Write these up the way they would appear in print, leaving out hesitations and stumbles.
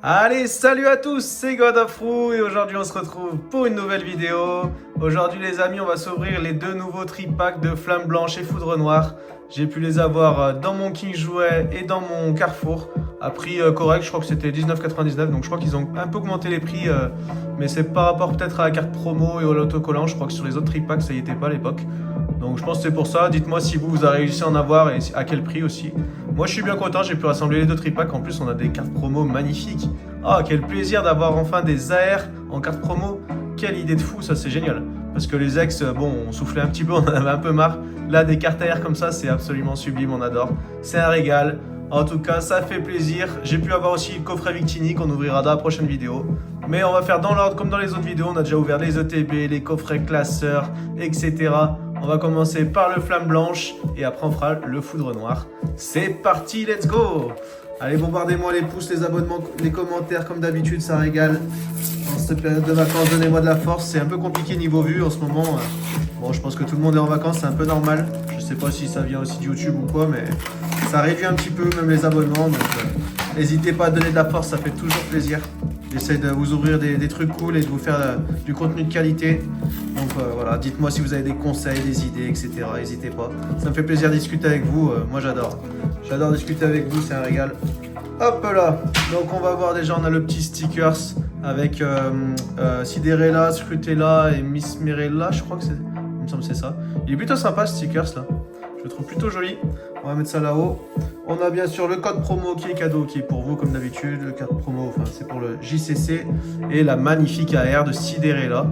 Allez, salut à tous, c'est Godofroux et aujourd'hui on se retrouve pour une nouvelle vidéo. Aujourd'hui les amis, on va s'ouvrir les deux nouveaux tripacks de Flamme Blanche et Foudre Noire. J'ai pu les avoir dans mon King Jouet et dans mon Carrefour. À prix correct, je crois que c'était 19,99, donc je crois qu'ils ont un peu augmenté les prix. Mais c'est par rapport peut-être à la carte promo et au l'autocollant. Je crois que sur les autres tripacks ça y était pas à l'époque. Donc je pense que c'est pour ça. Dites-moi si vous avez réussi à en avoir et à quel prix aussi. Moi je suis bien content, j'ai pu rassembler les deux tripacks. En plus on a des cartes promo magnifiques. Ah, quel plaisir d'avoir enfin des AR en carte promo. Quelle idée de fou, ça c'est génial. Parce que les ex, bon, on soufflait un petit peu, on en avait un peu marre. Là, des cartes AR comme ça, c'est absolument sublime, on adore. C'est un régal. En tout cas, ça fait plaisir. J'ai pu avoir aussi le coffret Victini qu'on ouvrira dans la prochaine vidéo. Mais on va faire dans l'ordre comme dans les autres vidéos. On a déjà ouvert les ETB, les coffrets classeurs, etc. On va commencer par le Flamme Blanche et après on fera le Foudre Noire. C'est parti, let's go! Allez, bombardez-moi les pouces, les abonnements, les commentaires, comme d'habitude, ça régale. En cette période de vacances, donnez-moi de la force. C'est un peu compliqué niveau vue en ce moment. Bon, je pense que tout le monde est en vacances, c'est un peu normal. Je sais pas si ça vient aussi de YouTube ou quoi, mais ça réduit un petit peu, même les abonnements. Donc, n'hésitez pas à donner de la force, ça fait toujours plaisir. J'essaie de vous ouvrir des trucs cool et de vous faire du contenu de qualité. Donc voilà, dites-moi si vous avez des conseils, des idées, etc. N'hésitez pas. Ça me fait plaisir de discuter avec vous. Moi, j'adore. J'adore discuter avec vous, c'est un régal. Hop là. Donc on va voir déjà, on a le petit stickers avec Cinderella, Scrutella et Miss Mirella. Je crois que c'est... Il me semble que c'est ça. Il est plutôt sympa ce stickers là. Je le trouve plutôt joli. On va mettre ça là-haut. On a bien sûr le code promo qui est cadeau, qui est pour vous comme d'habitude. Le code promo, enfin c'est pour le JCC. Et la magnifique AR de Cinderella.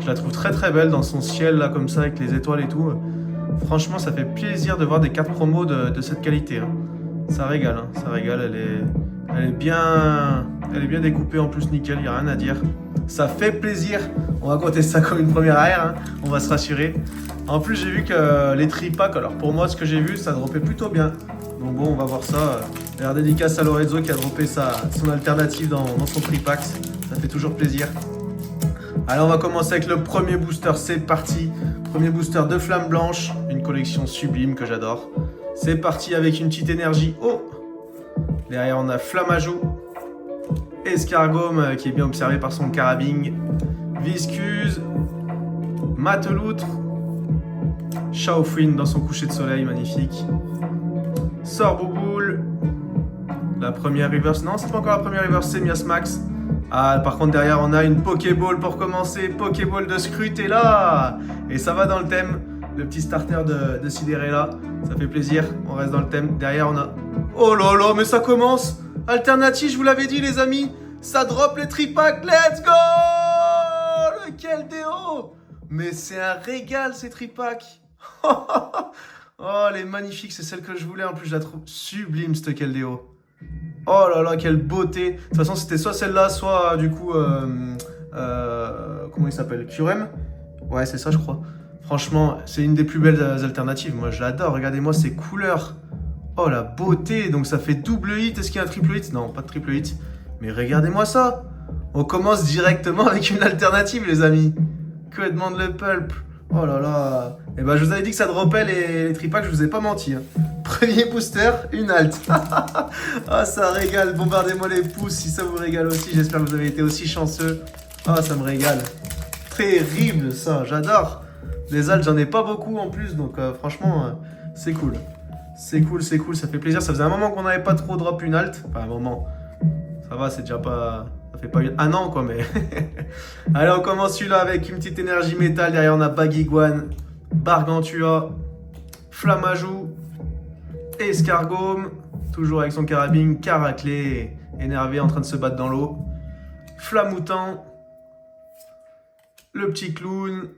Je la trouve très très belle dans son ciel là comme ça avec les étoiles et tout. Franchement ça fait plaisir de voir des cartes promo de cette qualité. Hein. Ça régale, hein. Ça régale. Elle est bien découpée en plus nickel, il n'y a rien à dire. Ça fait plaisir. On va compter ça comme une première AR, hein. On va se rassurer. En plus j'ai vu que les tripacks, alors pour moi ce que j'ai vu ça dropait plutôt bien. Donc bon on va voir ça. D'ailleurs dédicace à Lorenzo qui a droppé son alternative dans son tripack. Ça fait toujours plaisir. Allez, on va commencer avec le premier booster, c'est parti. Premier booster de Flamme Blanche, une collection sublime que j'adore. C'est parti avec une petite énergie. Oh! Derrière, on a Flammajou, Escargome qui est bien observé par son carabine, Viscuse, Mateloutre, Chaofouine dans son coucher de soleil, magnifique. Sorbouboule, la première reverse. Non, c'est pas encore la première reverse, c'est Miasmax. Ah, par contre, derrière, on a une Pokéball pour commencer. Pokéball de Scrutella. Et ça va dans le thème. Le petit starter de Cinderella. Ça fait plaisir. On reste dans le thème. Derrière, on a... Oh là là, mais ça commence. Alternative, je vous l'avais dit, les amis. Ça drop les tripacks. Let's go! Le Keldeo. Mais c'est un régal, ces tripacks. Oh, elle est magnifique. C'est celle que je voulais. En plus, je la trouve sublime, cette Keldeo. Oh là là, quelle beauté! De toute façon, c'était soit celle-là, soit du coup... comment il s'appelle? Curem? Ouais, c'est ça, je crois. Franchement, c'est une des plus belles alternatives. Moi, je l'adore. Regardez-moi ces couleurs. Oh, la beauté! Donc, ça fait double hit. Est-ce qu'il y a un triple hit? Non, pas de triple hit. Mais regardez-moi ça! On commence directement avec une alternative, les amis. Que demande le pulp? Oh là là! Et ben, je vous avais dit que ça dropait les tripacks, je vous ai pas menti. Hein. Premier booster, une halte. Ah, ça régale. Bombardez-moi les pouces si ça vous régale aussi. J'espère que vous avez été aussi chanceux. Ah, ça me régale. Terrible, ça. J'adore. Les haltes, j'en ai pas beaucoup en plus. Donc, franchement, c'est cool. C'est cool, c'est cool. Ça fait plaisir. Ça faisait un moment qu'on n'avait pas trop drop une halte. Enfin, un moment. Ça va, c'est déjà pas... Ça fait pas un an, quoi, mais... Allez, on commence celui-là avec une petite énergie métal. Derrière, on a Baguiguane, Bargantua, Flammajou, Escargome, toujours avec son carabine, Caraclé, énervé, en train de se battre dans l'eau. Flamoutant, le petit clown.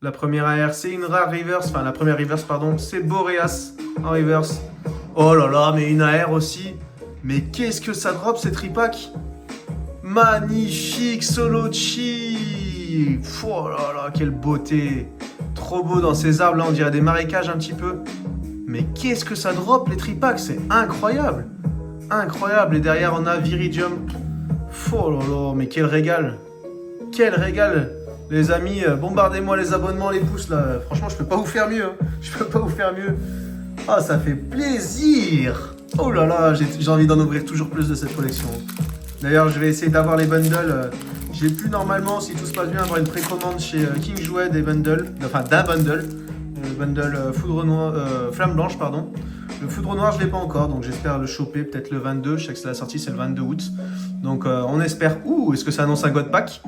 La première AR, c'est une rare reverse, enfin la première reverse, pardon, c'est Boreas en reverse. Oh là là, mais une AR aussi. Mais qu'est-ce que ça drop, ces tripacks? Magnifique, Solochi. Oh là là, quelle beauté. Trop beau dans ces arbres, là, on dirait des marécages un petit peu. Mais qu'est-ce que ça drop, les tripacks? C'est incroyable. Incroyable. Et derrière, on a Viridium. Oh là là, mais quel régal. Quel régal. Les amis, bombardez-moi les abonnements, les pouces, là. Franchement, je peux pas vous faire mieux. Hein. Je peux pas vous faire mieux. Ah, ça fait plaisir. Oh là là, j'ai envie d'en ouvrir toujours plus de cette collection. D'ailleurs, je vais essayer d'avoir les bundles. J'ai pu normalement, si tout se passe bien, avoir une précommande chez King Jouet des bundles, enfin d'un bundle. Le bundle Flamme Blanche, pardon. Le Foudre Noire, je ne l'ai pas encore, donc j'espère le choper peut-être le 22. Je sais que c'est la sortie, c'est le 22 août. Donc on espère. Ouh, est-ce que ça annonce un God Pack?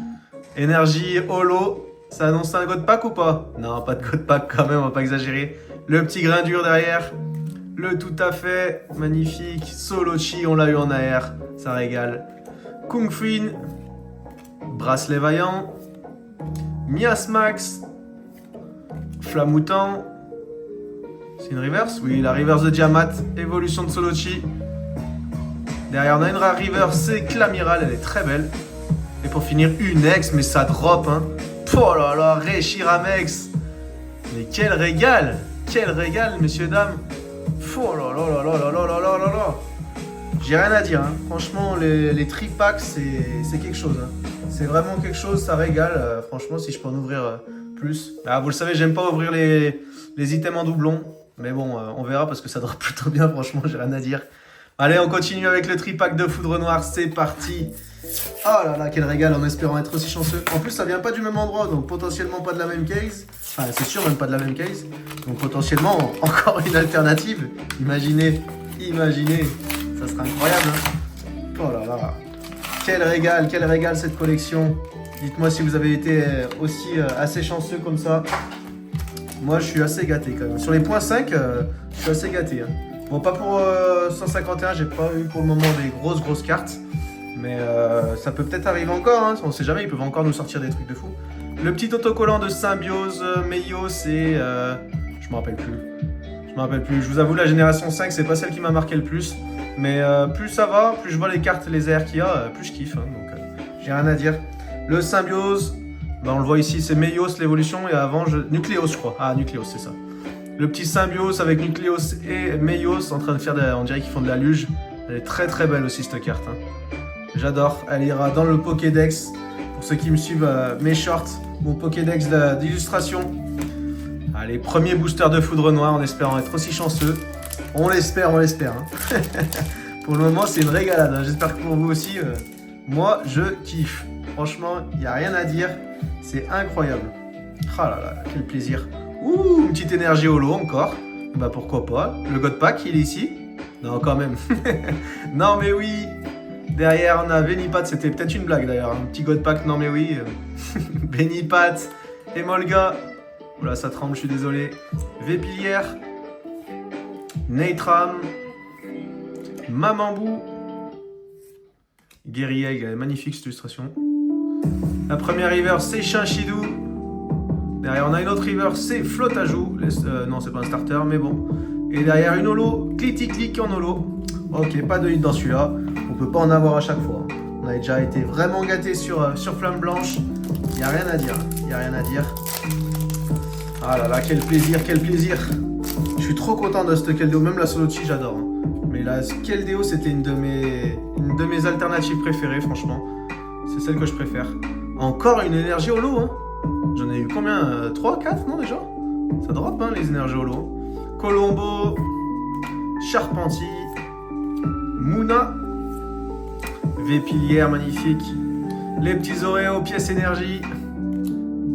Énergie Holo, ça annonce un God Pack ou pas? Non, pas de God Pack quand même, on va pas exagérer. Le petit grain dur derrière. Le tout à fait magnifique Solochi, on l'a eu en AR, ça régale. Kung Fuin, Bracelet Vaillant, Miasmax, Flamoutant. C'est une reverse? Oui, la reverse de Diamat, évolution de Solochi. Derrière, on a une rare reverse, c'est Clamiral, elle est très belle. Et pour finir, une ex, mais ça drop, hein. Oh là là, Reshiramex. Mais quel régal, messieurs, dames. Oh là là là là là là là là là là. J'ai rien à dire, hein. Franchement, les tripacks, c'est quelque chose, hein. C'est vraiment quelque chose, ça régale. Franchement, si je peux en ouvrir plus. Ah, vous le savez, j'aime pas ouvrir les items en doublon. Mais bon, on verra parce que ça drop plutôt bien, franchement, j'ai rien à dire. Allez, on continue avec le tripack de Foudre Noire, c'est parti. Oh là là, quel régal, en espérant être aussi chanceux. En plus, ça vient pas du même endroit, donc potentiellement pas de la même case. Enfin, c'est sûr, même pas de la même case. Donc potentiellement, encore une alternative. Imaginez, ça sera incroyable, hein. Oh là là. Quel régal cette collection. Dites-moi si vous avez été aussi assez chanceux comme ça. Moi, je suis assez gâté quand même. Sur les points 5, je suis assez gâté, hein. Bon, pas pour 151, j'ai pas eu pour le moment des grosses cartes. Mais ça peut peut-être arriver encore, hein. On sait jamais, ils peuvent encore nous sortir des trucs de fou. Le petit autocollant de Symbiose, Meios et... je me rappelle plus. Je vous avoue, la génération 5, c'est pas celle qui m'a marqué le plus. Mais plus ça va, plus je vois les cartes, les airs qu'il y a, plus je kiffe, hein. Donc j'ai rien à dire. Le Symbiose, bah, on le voit ici, c'est Meios l'évolution. Et avant, Nucléos, je crois. Ah, Nucléos, c'est ça. Le petit Symbiose avec Nucléos et Meios en train de faire on dirait qu'ils font de la luge. Elle est très belle aussi cette carte, hein. J'adore. Elle ira dans le Pokédex. Pour ceux qui me suivent, mes shorts, mon Pokédex d'illustration. Allez, premier booster de Foudre Noire en espérant être aussi chanceux. On l'espère, hein. Pour le moment, c'est une régalade, hein. J'espère que pour vous aussi, moi, je kiffe. Franchement, il n'y a rien à dire. C'est incroyable. Ah là là, quel plaisir. Ouh, une petite énergie holo encore. Bah pourquoi pas. Le God Pack, il est ici. Non, quand même. Non, mais oui. Derrière, on a Venipat. C'était peut-être une blague d'ailleurs. Un petit God Pack, non, mais oui. Venipat. Emolga. Oula, ça tremble, je suis désolé. Vépilière. Neitram. Mamambou. Guerrieg, elle est magnifique cette illustration. La première river, c'est Chinchidou. Derrière, on a une autre river, c'est Flotajou. Non, c'est pas un starter, mais bon. Et derrière, une holo, Clitic en holo. Ok, pas de hit dans celui-là. On peut pas en avoir à chaque fois. On a déjà été vraiment gâtés sur Flamme Blanche. Il n'y a rien à dire. Ah là là, quel plaisir. Je suis trop content de cette Keldeo. Même la Solochi, j'adore, hein. Mais la Keldeo, c'était une de mes alternatives préférées, franchement. C'est celle que je préfère. Encore une énergie holo, hein. J'en ai eu combien? 3, 4, non, déjà? Ça drop, hein, les énergies holo. Colombo, Charpentier, Mouna, Vépilière, magnifique. Les petits Oréos, pièces énergie.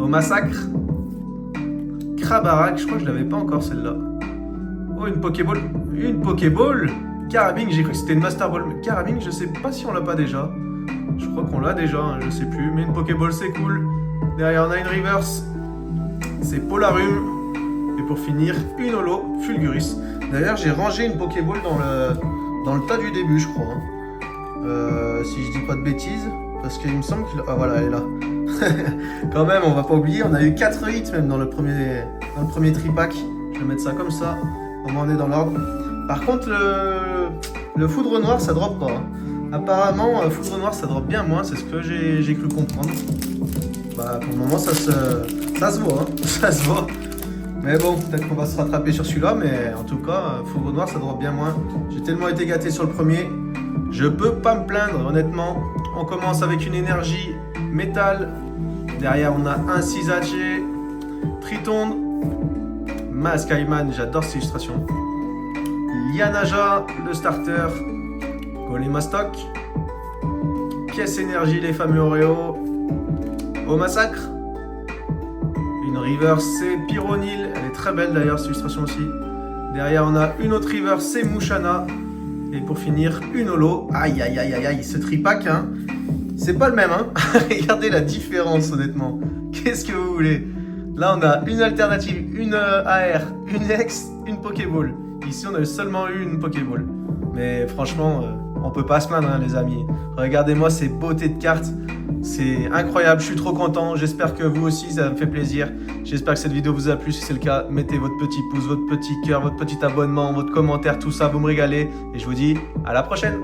Au massacre. Krabarak, je crois que je l'avais pas encore celle-là. Oh, une Pokéball. Carabing, j'ai cru que c'était une Master Ball. Mais Carabing, je sais pas si on l'a pas déjà. Je crois qu'on l'a déjà, hein, je sais plus. Mais une Pokéball, c'est cool. Derrière, on a une reverse. C'est Polarum. Et pour finir, une holo, Fulguris. D'ailleurs, j'ai rangé une Pokéball dans le tas du début, je crois, hein. Si je dis pas de bêtises. Parce qu'il me semble qu'il... Ah voilà, elle est là. Quand même, on va pas oublier, on a eu 4 hits même dans le premier tripack. Je vais mettre ça comme ça. On en est dans l'ordre. Par contre, le Foudre Noire, ça drop pas, hein. Apparemment, Foudre Noire, ça drop bien moins, c'est ce que j'ai cru comprendre. Bah, pour le moment, ça se voit, hein. Ça se voit. Mais bon, peut-être qu'on va se rattraper sur celui-là, mais en tout cas, Foudre Noire, ça drop bien moins. J'ai tellement été gâté sur le premier. Je peux pas me plaindre, honnêtement. On commence avec une énergie métal. Derrière, on a un Cisace, Tritonde, Mascaiman, j'adore cette illustration. Lianaja, le starter, Golemastok, caisse énergie, les fameux Oreo. Au massacre. Une reverse, c'est Pyronil. Elle est très belle d'ailleurs, cette illustration aussi. Derrière, on a une autre reverse, c'est Mouchana. Et pour finir, une holo. Aïe, aïe, aïe, aïe, aïe, ce tripack, hein. C'est pas le même, hein. Regardez la différence, honnêtement. Qu'est-ce que vous voulez? Là, on a une alternative, une AR, une X, une Pokéball. Ici, on a seulement eu une Pokéball. Mais franchement, on peut pas se plaindre, hein, les amis. Regardez-moi ces beautés de cartes. C'est incroyable, je suis trop content. J'espère que vous aussi, ça me fait plaisir. J'espère que cette vidéo vous a plu. Si c'est le cas, mettez votre petit pouce, votre petit cœur, votre petit abonnement, votre commentaire, tout ça. Vous me régalez. Et je vous dis à la prochaine.